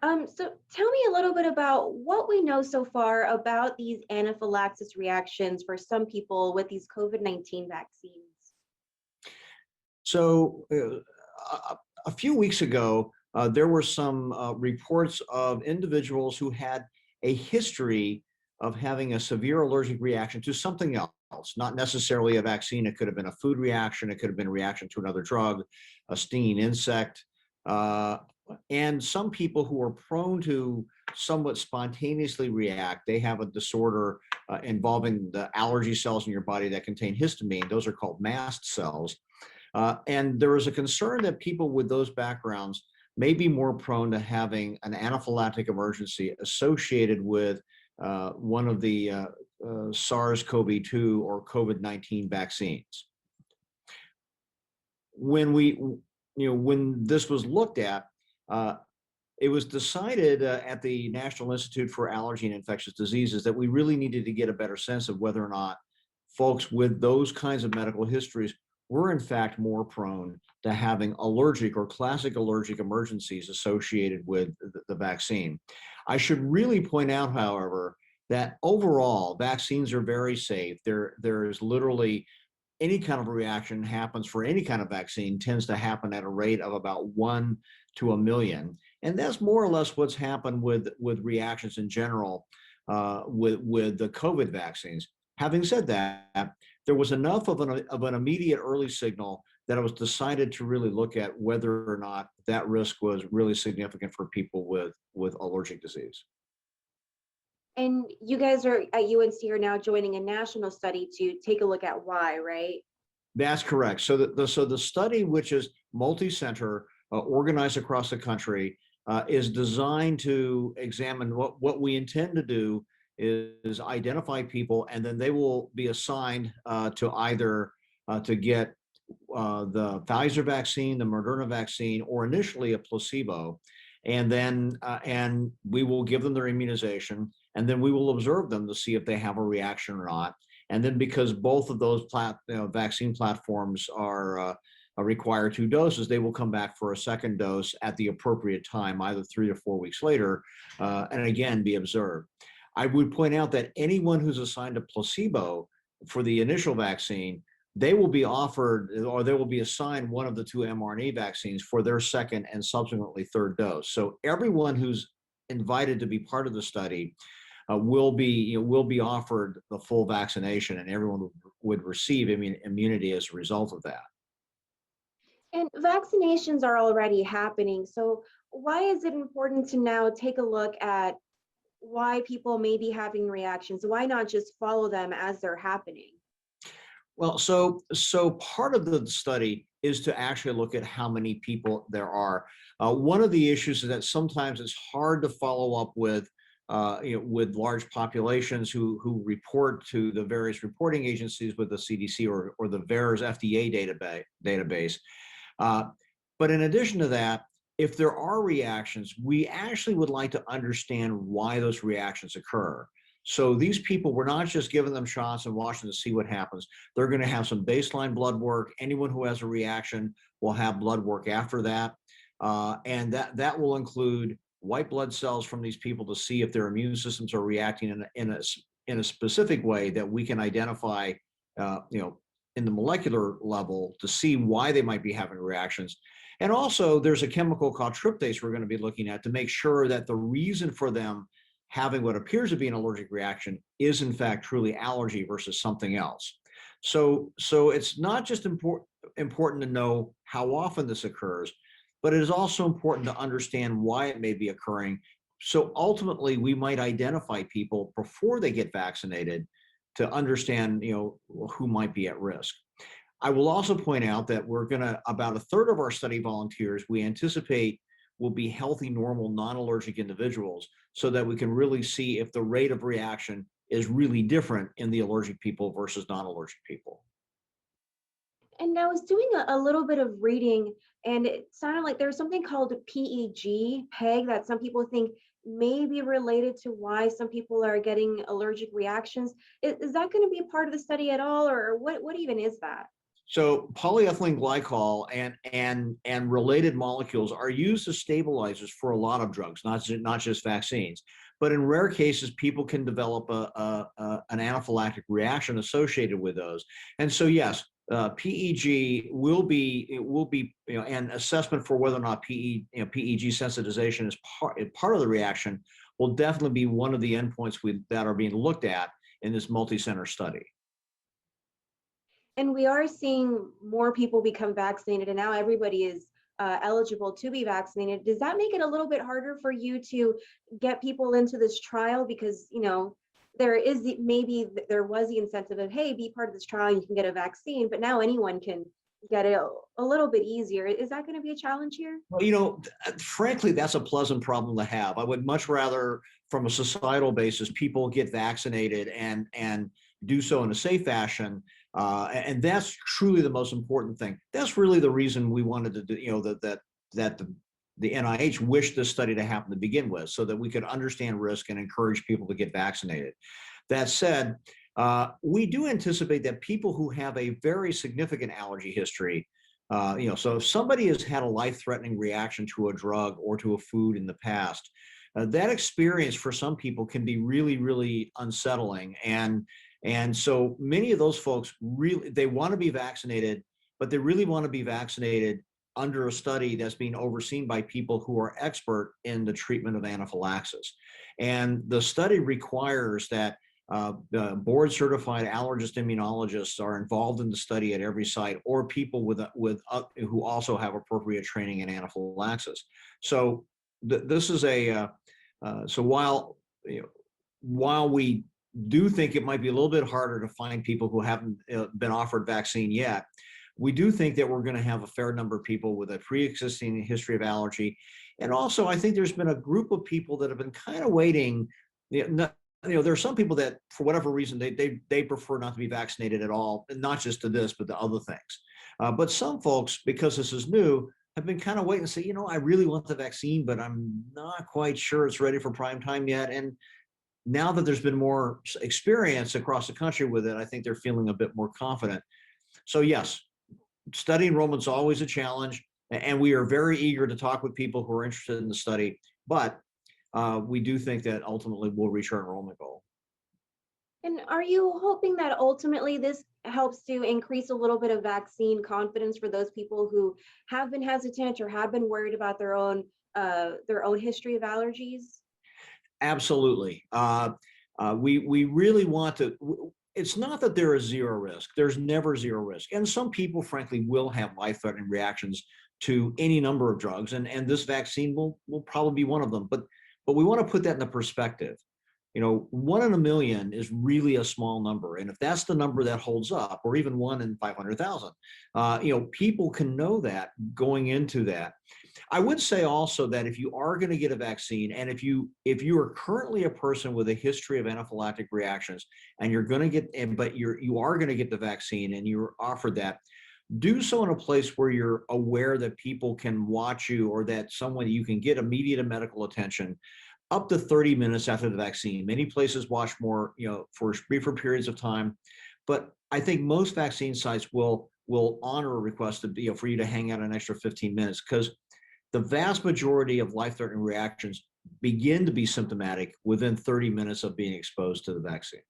So tell me a little bit about what we know so far about these anaphylaxis reactions for some people with these COVID-19 vaccines. So, a few weeks ago, there were some reports of individuals who had a history of having a severe allergic reaction to something else, not necessarily a vaccine. It could have been a food reaction, it could have been a reaction to another drug, a stinging insect. Uh, and some people who are prone to somewhat spontaneously react, they have a disorder involving the allergy cells in your body that contain histamine. Those are called mast cells. And there is a concern that people with those backgrounds may be more prone to having an anaphylactic emergency associated with one of the SARS-CoV-2 or COVID-19 vaccines. When this was looked at, uh, it was decided at the National Institute for Allergy and Infectious Diseases that we really needed to get a better sense of whether or not folks with those kinds of medical histories were in fact more prone to having allergic or classic allergic emergencies associated with the vaccine. I should really point out, however, that overall vaccines are very safe. There is literally any kind of reaction happens for any kind of vaccine tends to happen at a rate of about 1 to 1 million. And that's more or less what's happened with reactions in general with the COVID vaccines. Having said that, there was enough of an immediate early signal that it was decided to really look at whether or not that risk was really significant for people with allergic disease. And you guys are at UNC are now joining a national study to take a look at why, right? That's correct. So the study, which is multi-center, organized across the country, is designed to examine what we intend to do is identify people, and then they will be assigned to either to get the Pfizer vaccine, the Moderna vaccine, or initially a placebo, and we will give them their immunization, and then we will observe them to see if they have a reaction or not. And then because both of those vaccine platforms require 2 doses, they will come back for a second dose at the appropriate time, either 3 to 4 weeks later, and again be observed. I would point out that anyone who's assigned a placebo for the initial vaccine, they will be offered or they will be assigned one of the two mRNA vaccines for their second and subsequently third dose. So everyone who's invited to be part of the study will be offered the full vaccination, and everyone would receive immunity as a result of that. And vaccinations are already happening. So why is it important to now take a look at why people may be having reactions? Why not just follow them as they're happening? Well, so part of the study is to actually look at how many people there are. One of the issues is that sometimes it's hard to follow up with large populations who report to the various reporting agencies with the CDC or the VAERS FDA database. Uh, but in addition to that, if there are reactions, we actually would like to understand why those reactions occur. So these people, we're not just giving them shots and watching to see what happens. They're going to have some baseline blood work. Anyone who has a reaction will have blood work after that. And that will include white blood cells from these people to see if their immune systems are reacting in a specific way that we can identify, in the molecular level to see why they might be having reactions. And also, there's a chemical called tryptase we're going to be looking at to make sure that the reason for them having what appears to be an allergic reaction is in fact truly allergy versus something else. So it's not just important to know how often this occurs, but it is also important to understand why it may be occurring. So ultimately, we might identify people before they get vaccinated to understand, who might be at risk. I will also point out that about a third of our study volunteers, we anticipate will be healthy, normal, non-allergic individuals so that we can really see if the rate of reaction is really different in the allergic people versus non-allergic people. And I was doing a little bit of reading, and it sounded like there's something called PEG, that some people think may be related to why some people are getting allergic reactions. Is that going to be part of the study at all, or what even is that? So polyethylene glycol and related molecules are used as stabilizers for a lot of drugs, not just vaccines. But in rare cases, people can develop an anaphylactic reaction associated with those. And so, yes, PEG will be and assessment for whether or not PEG sensitization is part of the reaction will definitely be one of the endpoints that are being looked at in this multi-center study. And we are seeing more people become vaccinated, and now everybody is eligible to be vaccinated. Does that make it a little bit harder for you to get people into this trial? Because, there is there was the incentive of, hey, be part of this trial, you can get a vaccine, but now anyone can get it a little bit easier. Is that going to be a challenge here? Well, frankly, that's a pleasant problem to have. I would much rather, from a societal basis, people get vaccinated and do so in a safe fashion. And that's truly the most important thing. That's really the reason we wanted to do, that the NIH wished this study to happen to begin with, so that we could understand risk and encourage people to get vaccinated. That said, we do anticipate that people who have a very significant allergy history, so if somebody has had a life-threatening reaction to a drug or to a food in the past, that experience for some people can be really, really unsettling. And so many of those folks really, they want to be vaccinated, but they really want to be vaccinated under a study that's being overseen by people who are expert in the treatment of anaphylaxis. And the study requires that board certified allergist immunologists are involved in the study at every site, or people who also have appropriate training in anaphylaxis. So this is so while we do think it might be a little bit harder to find people who haven't been offered vaccine yet, we do think that we're going to have a fair number of people with a pre-existing history of allergy. And also, I think there's been a group of people that have been kind of waiting. There are some people that, for whatever reason, they prefer not to be vaccinated at all, and not just to this, but to other things. But some folks, because this is new, have been kind of waiting to say, I really want the vaccine, but I'm not quite sure it's ready for prime time yet. And now that there's been more experience across the country with it, I think they're feeling a bit more confident. So yes, study enrollment's always a challenge, and we are very eager to talk with people who are interested in the study, but we do think that ultimately we'll reach our enrollment goal. And are you hoping that ultimately this helps to increase a little bit of vaccine confidence for those people who have been hesitant or have been worried about their own history of allergies? Absolutely. We really want to. It's not that there is zero risk. There's never zero risk. And some people, frankly, will have life-threatening reactions to any number of drugs. And this vaccine will probably be one of them. But we want to put that in the perspective. 1 in a million is really a small number. And if that's the number that holds up, or even 1 in 500,000, people can know that going into that. I would say also that if you are going to get a vaccine, and if you are currently a person with a history of anaphylactic reactions, and you're going to get, but you are going to get the vaccine, and you're offered that, do so in a place where you're aware that people can watch you, or that you can get immediate medical attention up to 30 minutes after the vaccine. Many places watch more, for briefer periods of time, but I think most vaccine sites will honor a request for you to hang out an extra 15 minutes, because the vast majority of life-threatening reactions begin to be symptomatic within 30 minutes of being exposed to the vaccine.